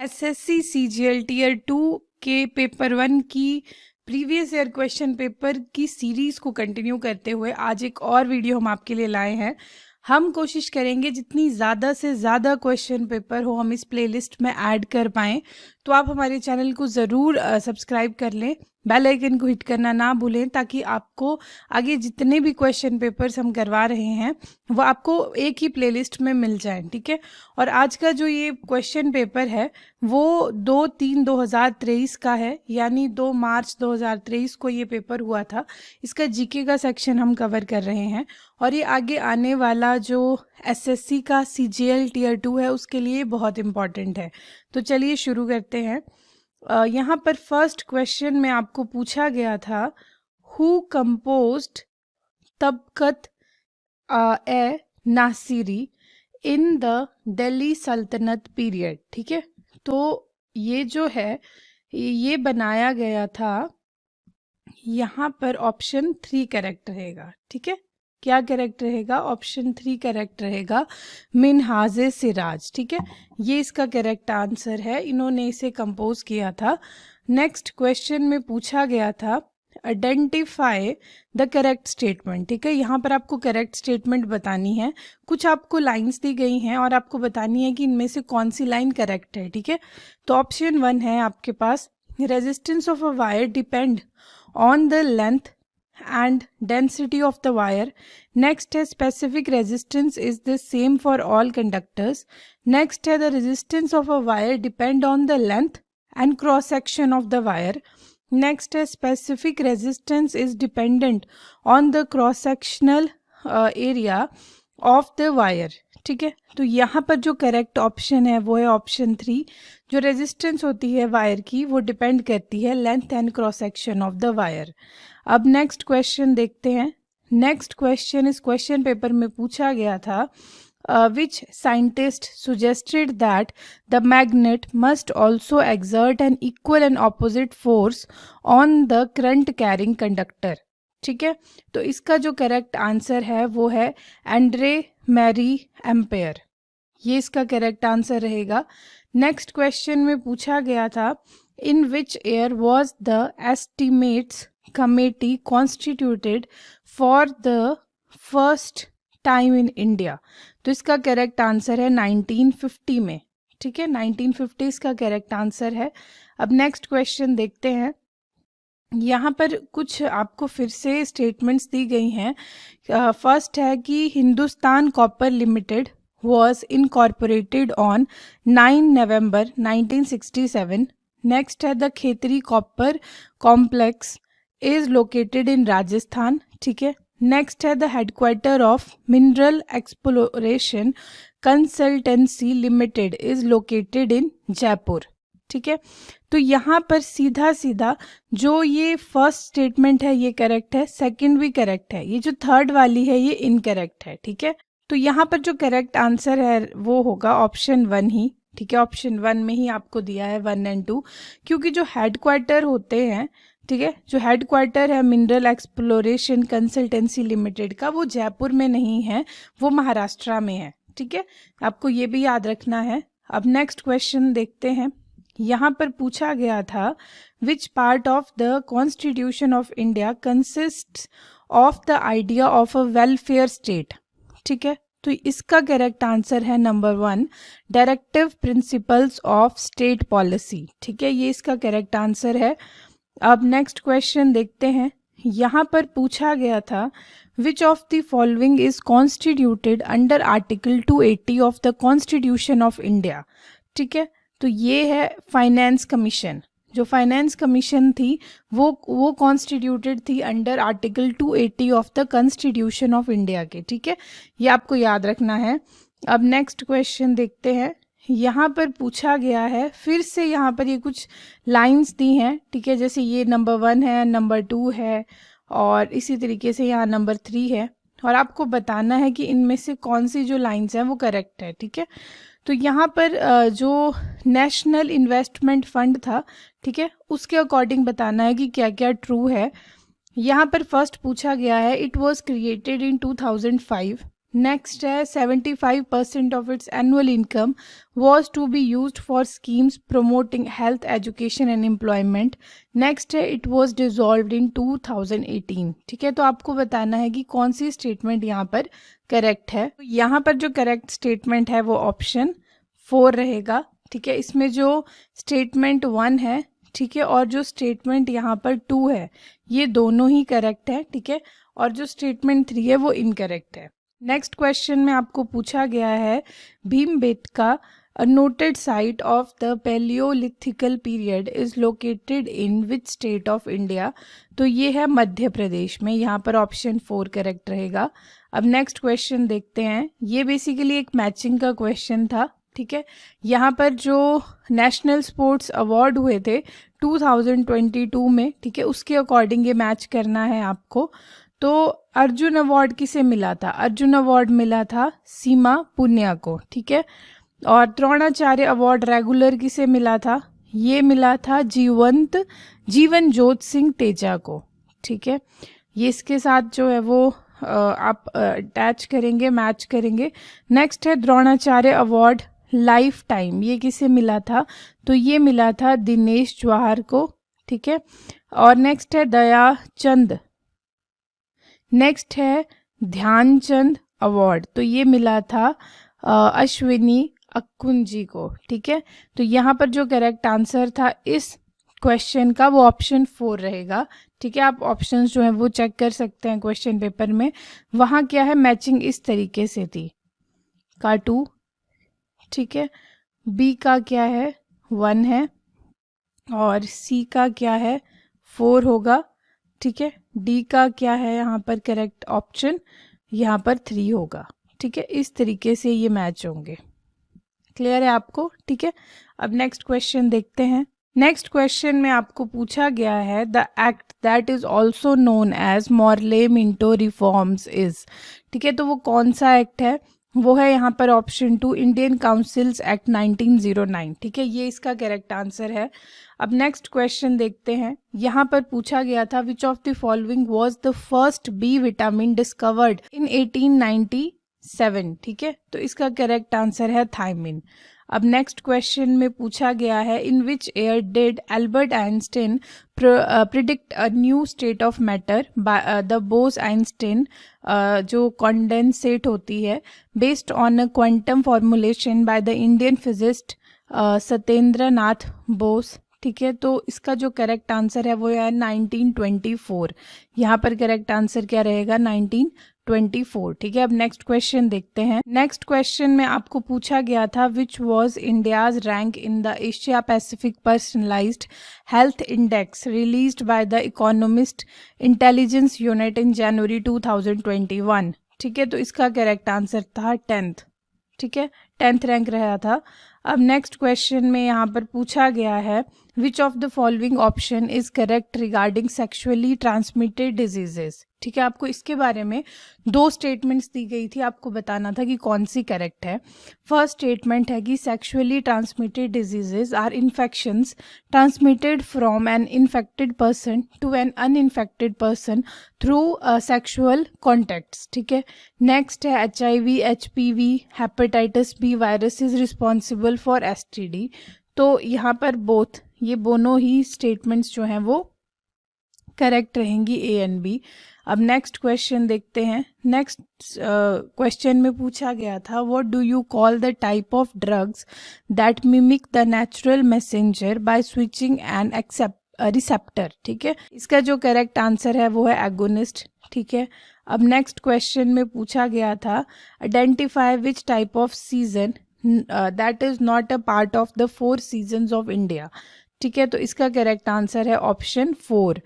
SSC CGL tier 2 के paper 1 की previous year question paper की सीरीज को कंटिन्यू करते हुए आज एक और वीडियो हम आपके लिए लाए हैं। हम कोशिश करेंगे जितनी ज़्यादा से ज़्यादा क्वेश्चन पेपर हो हम इस प्लेलिस्ट में ऐड कर पाएँ। तो आप हमारे चैनल को ज़रूर सब्सक्राइब कर लें, बेल आइकन को हिट करना ना भूलें ताकि आपको आगे जितने भी क्वेश्चन पेपर्स हम करवा रहे हैं वो आपको एक ही प्लेलिस्ट में मिल जाएं, ठीक है। और आज का जो ये क्वेश्चन पेपर है वो 2/3/2023 का है, यानी 2 मार्च 2023 को ये पेपर हुआ था। इसका जीके का सेक्शन हम कवर कर रहे हैं और ये आगे आने वाला जो एसएससी का सीजीएल टीयर 2 है उसके लिए बहुत इम्पॉर्टेंट है। तो चलिए शुरू करते हैं। यहाँ पर फर्स्ट क्वेश्चन में आपको पूछा गया था, who composed Tabaqat i Nasiri in the Delhi सल्तनत पीरियड, ठीक है। तो ये जो है ये बनाया गया था, यहाँ पर ऑप्शन 3 करेक्ट रहेगा, ठीक है। क्या करेक्ट रहेगा? ऑप्शन 3 करेक्ट रहेगा, मिनहाजे सिराज, ठीक है। ये इसका करेक्ट आंसर है, इन्होंने इसे कंपोज किया था। नेक्स्ट क्वेश्चन में पूछा गया था, आइडेंटिफाई द करेक्ट स्टेटमेंट, ठीक है। यहाँ पर आपको करेक्ट स्टेटमेंट बतानी है। कुछ आपको लाइंस दी गई हैं और आपको बतानी है कि इनमें से कौन सी लाइन करेक्ट है, ठीक है। तो ऑप्शन 1 है आपके पास, resistance of a wire depend on the length and density of the wire. Next है specific resistance is the same for all conductors. Next है the resistance of a wire depend on the length and cross section of the wire. Next है specific resistance is dependent on the cross sectional area of the wire, ठीक है। तो यहाँ पर जो correct option है वो है ऑप्शन 3। जो रेजिस्टेंस होती है वायर की वो डिपेंड करती है length and cross section of the wire. अब नेक्स्ट क्वेश्चन देखते हैं। नेक्स्ट क्वेश्चन इस क्वेश्चन पेपर में पूछा गया था, which scientist suggested that the magnet must also exert an equal and opposite force on the current carrying conductor, ठीक है। तो इसका जो करेक्ट आंसर है वो है एंड्रे मैरी एम्पेयर, ये इसका करेक्ट आंसर रहेगा। नेक्स्ट क्वेश्चन में पूछा गया था, in which year was the estimates committee constituted for the first time in India. तो इसका करेक्ट आंसर है 1950 में, ठीक है। 1950 इसका करेक्ट आंसर है। अब नेक्स्ट क्वेश्चन देखते हैं। यहाँ पर कुछ आपको फिर से स्टेटमेंट्स दी गई हैं। फर्स्ट है कि Hindustan copper limited was incorporated on 9 November 1967. Next है the Khetri copper complex is located in Rajasthan, ठीक है। नेक्स्ट है the headquarter of mineral exploration consultancy limited is located in Jaipur, ठीक है। तो यहाँ पर सीधा सीधा जो ये फर्स्ट स्टेटमेंट है ये करेक्ट है, सेकंड भी करेक्ट है, ये जो थर्ड वाली है ये इनकरेक्ट है, ठीक है। तो यहाँ पर जो करेक्ट आंसर है वो होगा ऑप्शन 1 ही, ठीक है। ऑप्शन 1 में ही आपको दिया है 1 एंड 2, क्योंकि जो हेडक्वार्टर होते हैं, ठीक है, जो हेडक्वार्टर है मिनरल एक्सप्लोरेशन कंसल्टेंसी लिमिटेड का वो जयपुर में नहीं है, वो महाराष्ट्र में है, ठीक है। आपको ये भी याद रखना है। अब नेक्स्ट क्वेश्चन देखते हैं। यहाँ पर पूछा गया था, which part of the constitution of India consists of the idea of a welfare state, ठीक है। तो इसका करेक्ट आंसर है number 1, directive principles of state policy, ठीक है, ये इसका करेक्ट आंसर है। अब नेक्स्ट क्वेश्चन देखते हैं। यहाँ पर पूछा गया था, which of the following is constituted under article 280 of the constitution of India, ठीक है। तो ये है फाइनेंस कमीशन। जो फाइनेंस कमीशन थी वो कॉन्स्टिट्यूटेड थी under article 280 of the constitution of India के, ठीक है, ये आपको याद रखना है। अब नेक्स्ट क्वेश्चन देखते हैं। यहाँ पर पूछा गया है, फिर से यहाँ पर ये कुछ लाइंस दी हैं, ठीक है, जैसे ये नंबर 1 है, नंबर 2 है और इसी तरीके से यहाँ नंबर 3 है, और आपको बताना है कि इनमें से कौन सी जो लाइंस हैं वो करेक्ट है, ठीक है। तो यहाँ पर जो नेशनल इन्वेस्टमेंट फंड था, ठीक है, उसके अकॉर्डिंग बताना है कि क्या क्या ट्रू है। यहाँ पर फर्स्ट पूछा गया है, it was created in 2005, next है 75% of its annual income was to be used for schemes promoting health education and employment. Next है इट वॉज डिसॉल्व्ड इन 2018। ठीक है, तो आपको बताना है कि कौन सी स्टेटमेंट यहाँ पर करेक्ट है। यहाँ पर जो करेक्ट स्टेटमेंट है वो ऑप्शन 4 रहेगा। ठीक है, इसमें जो स्टेटमेंट 1 है, ठीक है, और जो स्टेटमेंट यहाँ पर 2 है, ये दोनों ही करेक्ट है। ठीक है, और जो स्टेटमेंट 3 है वो इनकरेक्ट है। नेक्स्ट क्वेश्चन में आपको पूछा गया है Bhimbetka a noted site of the Paleolithical period is located in which state of India। तो ये है मध्य प्रदेश में, यहाँ पर ऑप्शन 4 करेक्ट रहेगा। अब नेक्स्ट क्वेश्चन देखते हैं। ये बेसिकली एक मैचिंग का क्वेश्चन था। ठीक है, यहाँ पर जो नेशनल स्पोर्ट्स अवार्ड हुए थे 2022 में, ठीक है, उसके अकॉर्डिंग ये मैच करना है आपको। तो अर्जुन अवार्ड किसे मिला था? अर्जुन अवार्ड मिला था सीमा पुनिया को। ठीक है, और द्रोणाचार्य अवार्ड रेगुलर किसे मिला था? ये मिला था जीवन जोत सिंह तेजा को। ठीक है, ये इसके साथ जो है वो आप अटैच करेंगे, मैच करेंगे। नेक्स्ट है द्रोणाचार्य अवार्ड लाइफ टाइम, ये किसे मिला था? तो ये मिला था दिनेश जवाहर को। ठीक है, और नेक्स्ट है दयाचंद। नेक्स्ट है ध्यानचंद अवार्ड, तो ये मिला था अश्विनी अक्कुन जी को। ठीक है, तो यहाँ पर जो करेक्ट आंसर था इस क्वेश्चन का वो ऑप्शन 4 रहेगा। ठीक है, आप ऑप्शंस जो हैं वो चेक कर सकते हैं क्वेश्चन पेपर में। वहाँ क्या है, मैचिंग इस तरीके से थी का 2। ठीक है, बी का क्या है 1 है, और सी का क्या है 4 होगा। ठीक है, डी का क्या है यहाँ पर करेक्ट ऑप्शन, यहाँ पर 3 होगा। ठीक है, इस तरीके से ये मैच होंगे। क्लियर है आपको? ठीक है, अब नेक्स्ट क्वेश्चन देखते हैं। नेक्स्ट क्वेश्चन में आपको पूछा गया है the act that is also known as Morley Minto reforms is. ठीक है, तो वो कौन सा एक्ट है? वो है यहाँ पर ऑप्शन 2 इंडियन काउंसिल्स एक्ट 1909। ठीक है, ये इसका करेक्ट आंसर है। अब नेक्स्ट क्वेश्चन देखते हैं। यहाँ पर पूछा गया था which of the following was the first B vitamin discovered in 1897। ठीक है, तो इसका करेक्ट आंसर है थायमिन। अब नेक्स्ट क्वेश्चन में पूछा गया है in which year did Albert Einstein predict a new state of matter by the Bose Einstein जो कॉन्डेंसेट होती है based on a quantum formulation by the Indian physicist Satyendra Nath Bose. ठीक है, तो इसका जो करेक्ट आंसर है वो है 1924। यहाँ पर करेक्ट आंसर क्या रहेगा? 1924। ठीक है, अब नेक्स्ट क्वेश्चन देखते हैं। नेक्स्ट क्वेश्चन में आपको पूछा गया था which was India's rank in the Asia Pacific personalised health index released by the Economist Intelligence Unit in January 2021। ठीक है, तो इसका करेक्ट आंसर था 10th। ठीक है, 10th रैंक रहा था। अब नेक्स्ट क्वेश्चन में यहाँ पर पूछा गया है विच of the following option is correct regarding sexually transmitted diseases. ठीक है, आपको इसके बारे में 2 स्टेटमेंट्स दी गई थी, आपको बताना था कि कौन सी करेक्ट है। फर्स्ट स्टेटमेंट है कि sexually transmitted diseases are infections transmitted from an infected person to an uninfected person through sexual contacts. ठीक है, नेक्स्ट है HIV, HPV, hepatitis B virus is responsible for STD। तो यहाँ पर बोथ, ये दोनों ही स्टेटमेंट्स जो हैं वो करेक्ट रहेंगी, A एंड B। अब नेक्स्ट क्वेश्चन देखते हैं। नेक्स्ट क्वेश्चन में पूछा गया था what do you call the type of drugs that mimic the natural messenger by switching an receptor. ठीक है, इसका जो करेक्ट आंसर है वो है एगोनिस्ट। ठीक है, अब नेक्स्ट क्वेश्चन में पूछा गया था identify which type off season that is not a part of the 4 seasons of India. ठीक है, तो इसका करेक्ट आंसर है ऑप्शन 4।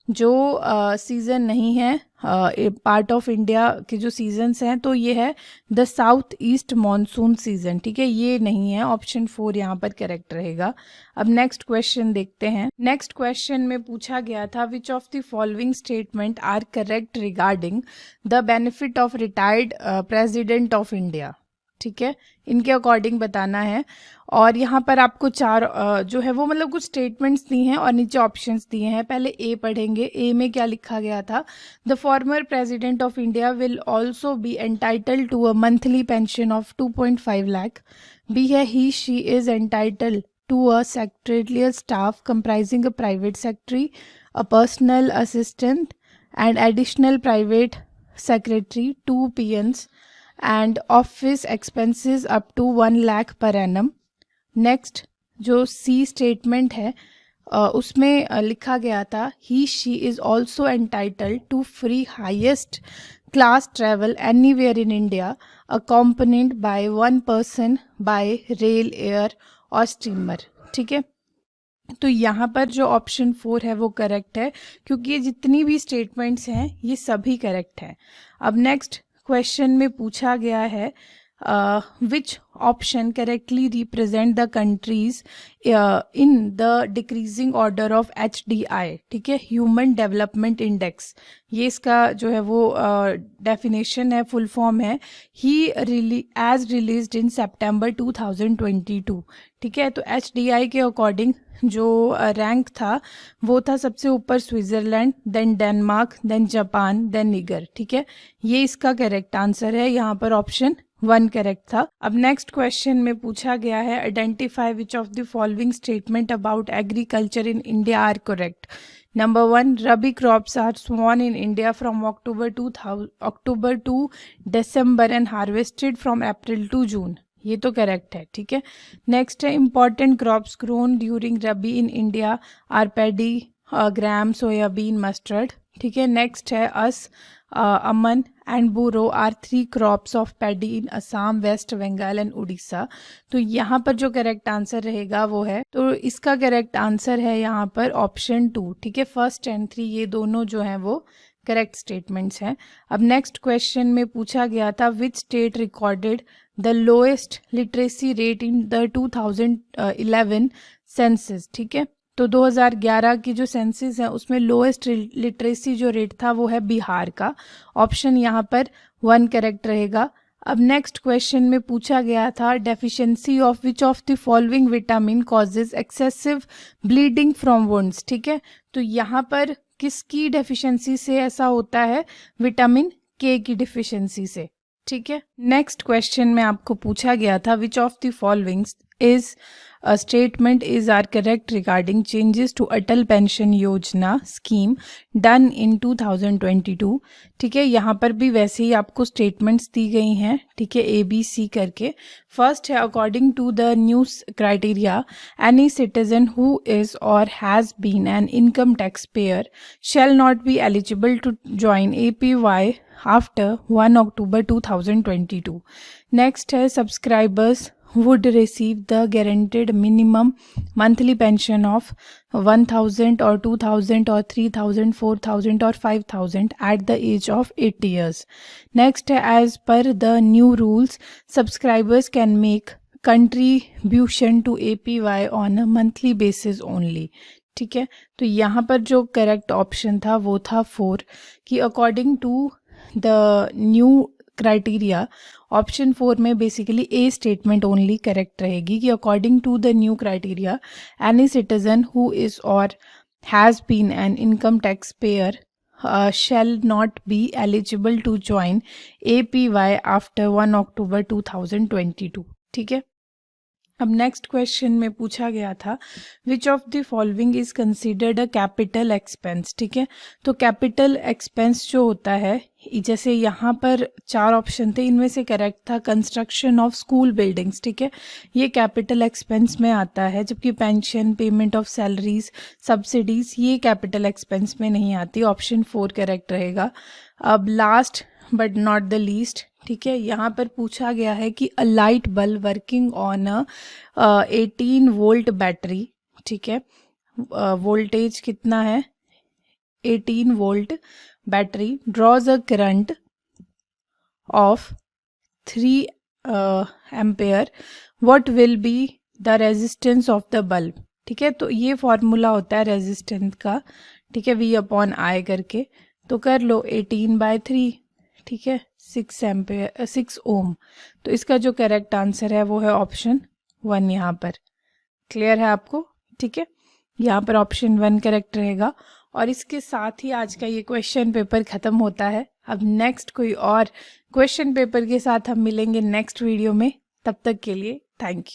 जो सीज़न नहीं है पार्ट ऑफ इंडिया के जो सीजन्स हैं, तो ये है the south east monsoon season. ठीक है, ये नहीं है, ऑप्शन 4 यहाँ पर करेक्ट रहेगा। अब नेक्स्ट क्वेश्चन देखते हैं। नेक्स्ट क्वेश्चन में पूछा गया था which of the following statement are correct regarding the benefit of retired president of India. ठीक है, इनके अकॉर्डिंग बताना है। और यहाँ पर आपको चार जो है वो मतलब कुछ स्टेटमेंट्स दी हैं और नीचे ऑप्शंस दिए हैं। पहले ए पढ़ेंगे। ए में क्या लिखा गया था? The former president of India will also be entitled to a monthly pension of 2.5 lakh. B है he she is entitled to a secretarial staff comprising a private secretary, a personal assistant, and additional private secretary, 2 PNs, and office expenses up to 1 lakh per annum. Next जो C statement है उसमें लिखा गया था he she is also entitled to free highest class travel anywhere in India accompanied by 1 person by rail, air और steamer. ठीक है, तो यहाँ पर जो ऑप्शन 4 है वो करेक्ट है, क्योंकि ये जितनी भी स्टेटमेंट्स हैं ये सभी करेक्ट हैं। अब नेक्स्ट क्वेश्चन में पूछा गया है which option correctly represent the countries in the decreasing order of HDI। ठीक है, ह्यूमन डेवलपमेंट इंडेक्स, ये इसका जो है वो डेफिनेशन है, फुल फॉर्म है ही एज रिलीज्ड इन सितंबर 2022। ठीक है, तो HDI के अकॉर्डिंग जो रैंक था वो था सबसे ऊपर Switzerland, then Denmark, then Japan, then Niger. ठीक है, ये इसका करेक्ट आंसर है, यहाँ पर ऑप्शन 1 करेक्ट था। अब नेक्स्ट क्वेश्चन में पूछा गया है identify which of the following statement about agriculture in India are correct. Number 1, rabi crops are sown in India from October to December and harvested from April to June, ये तो correct है। ठीक है, next है important crops grown during rabi in India are paddy, gram, soybean, mustard. ठीक है, next है aman and boro are 3 crops of paddy in Assam, West Bengal and Orissa. तो यहाँ पर जो करेक्ट आंसर रहेगा वो है, तो इसका करेक्ट आंसर है यहाँ पर ऑप्शन 2। ठीक है, फर्स्ट एंड 3 ये दोनों जो हैं वो करेक्ट स्टेटमेंट्स हैं। अब नेक्स्ट क्वेश्चन में पूछा गया था which state recorded the lowest literacy rate in the 2011 census. ठीक है, तो 2011 की जो सेंसस है उसमें लोएस्ट लिटरेसी जो रेट था वो है बिहार का। ऑप्शन यहाँ पर 1 करेक्ट रहेगा। अब नेक्स्ट क्वेश्चन में पूछा गया था deficiency of which of the following vitamin causes excessive bleeding from wounds. ठीक है, तो यहाँ पर किसकी डेफिशिएंसी से ऐसा होता है? विटामिन के की डिफिशिएंसी से। ठीक है, नेक्स्ट क्वेश्चन में आपको पूछा गया था which of the following is a statement is are correct regarding changes to Atal pension योजना स्कीम डन इन 2022। ठीक है, यहाँ पर भी वैसे ही आपको स्टेटमेंट्स दी गई हैं। ठीक है, ABC करके। फर्स्ट है according to the new criteria any citizen who is or has been an income tax payer shall not be eligible to join APY after 1 October 2022। Next है subscribers would receive the guaranteed minimum monthly pension of 1000 or 2000 or 3000, 4000 or 5000 at the age of 80 years। Next, as per the new rules, subscribers can make contribution to APY on a monthly basis only। ठीक है, तो यहाँ पर जो correct option था वो था 4 कि according to the new criteria. Option 4 में basically A statement only correct रहेगी कि according to the new criteria any citizen who is or has been an income tax payer shall not be eligible to join APY after 1 October 2022। ठीक है, अब next question में पूछा गया था which of the following is considered a capital expense. ठीक है, तो कैपिटल एक्सपेंस जो होता है, जैसे यहाँ पर 4 ऑप्शन थे, इनमें से करेक्ट था कंस्ट्रक्शन ऑफ स्कूल बिल्डिंग्स। ठीक है, ये कैपिटल एक्सपेंस में आता है, जबकि pension, payment of salaries, subsidies ये कैपिटल एक्सपेंस में नहीं आती। ऑप्शन 4 करेक्ट रहेगा। अब last but not the least, ठीक है, यहाँ पर पूछा गया है कि a light bulb working on 18 volt battery. ठीक है, वोल्टेज कितना है? 18 volt battery draws a current of 3 ampere, what will be the resistance of the bulb. ठीक है, तो ये फॉर्मूला होता है रेजिस्टेंस का। ठीक है, V/I करके, तो कर लो 18/3। ठीक है, 6 ओम। तो इसका जो करेक्ट आंसर है वो है ऑप्शन 1 यहाँ पर। क्लियर है आपको? ठीक है, यहाँ पर ऑप्शन 1 करेक्ट रहेगा। और इसके साथ ही आज का ये क्वेश्चन पेपर ख़त्म होता है। अब नेक्स्ट कोई और क्वेश्चन पेपर के साथ हम मिलेंगे नेक्स्ट वीडियो में। तब तक के लिए थैंक यू।